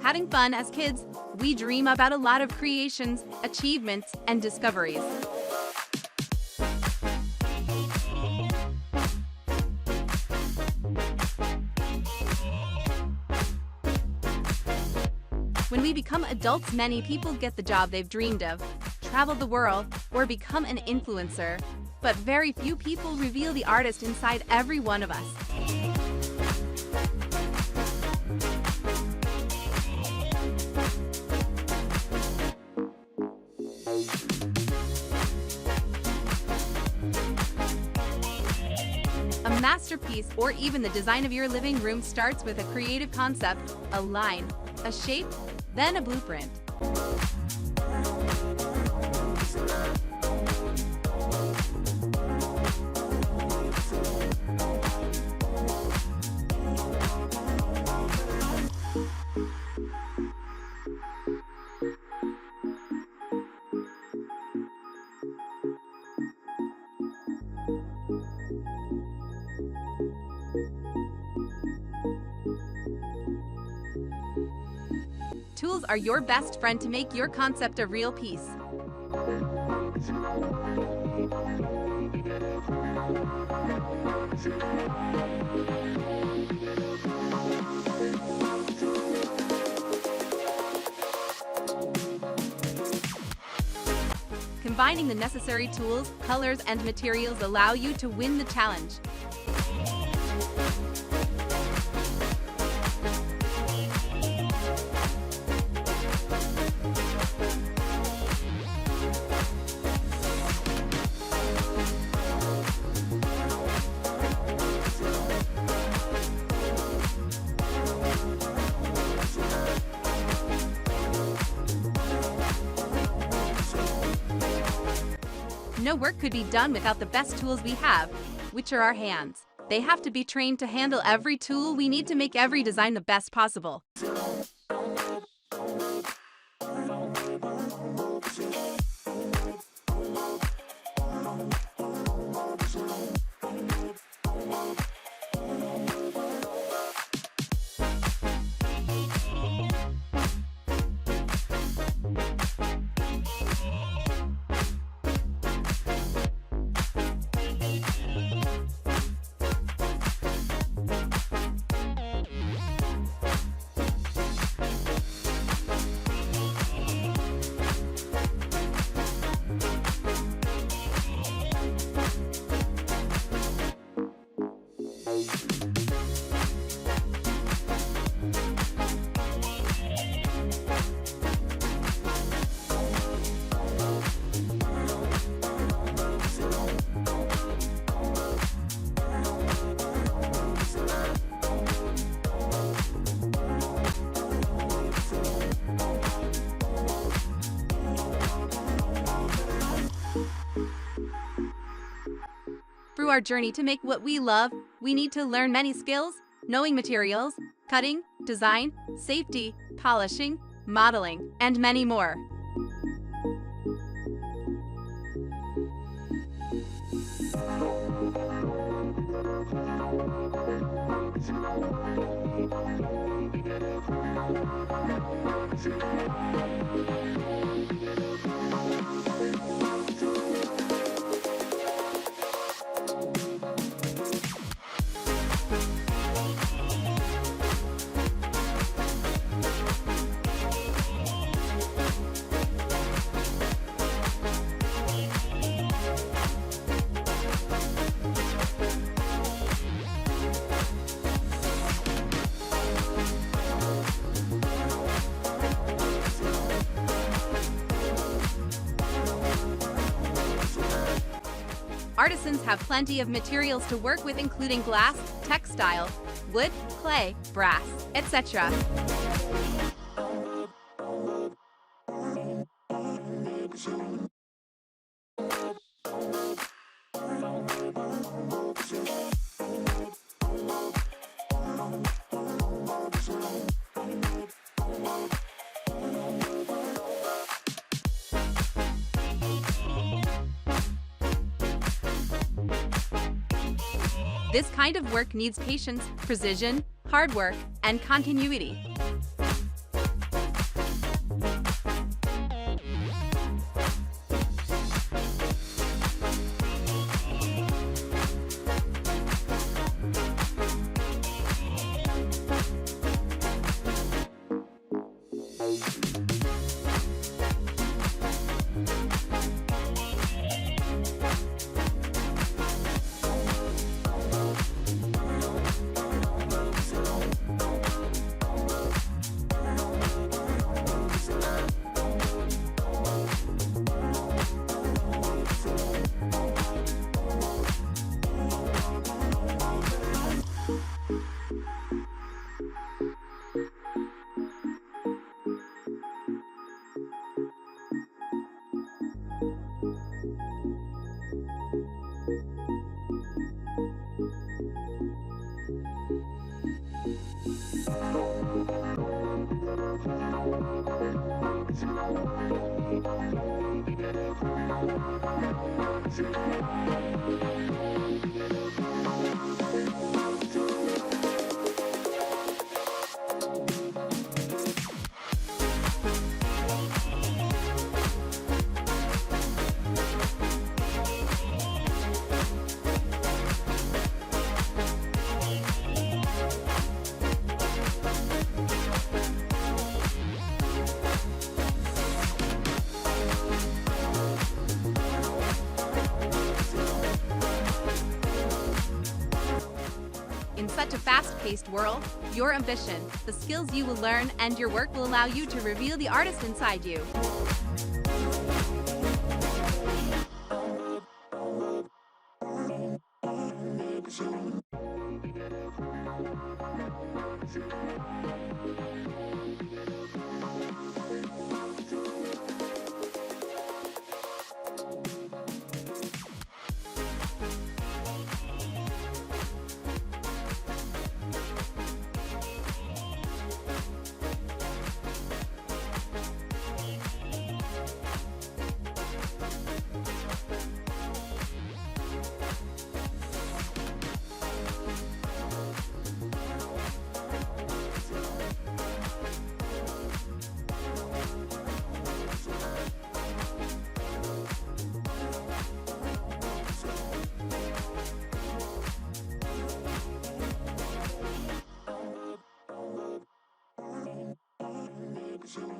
Having fun as kids, we dream about a lot of creations, achievements, and discoveries. When we become adults, many people get the job they've dreamed of, travel the world, or become an influencer. But very few people reveal the artist inside every one of us. A masterpiece, or even the design of your living room, starts with a creative concept, a line, a shape, then a blueprint. Tools are your best friend to make your concept a real piece. Combining the necessary tools, colors, and materials allow you to win the challenge. No work could be done without the best tools we have, which are our hands. They have to be trained to handle every tool we need to make every design the best possible. Through our journey to make what we love, we need to learn many skills, knowing materials, cutting, design, safety, polishing, modeling, and many more. Artisans have plenty of materials to work with, including glass, textile, wood, clay, brass, etc. This kind of work needs patience, precision, hard work, and continuity. In such a fast-paced world, your ambition, the skills you will learn, and your work will allow you to reveal the artist inside you. Artisan.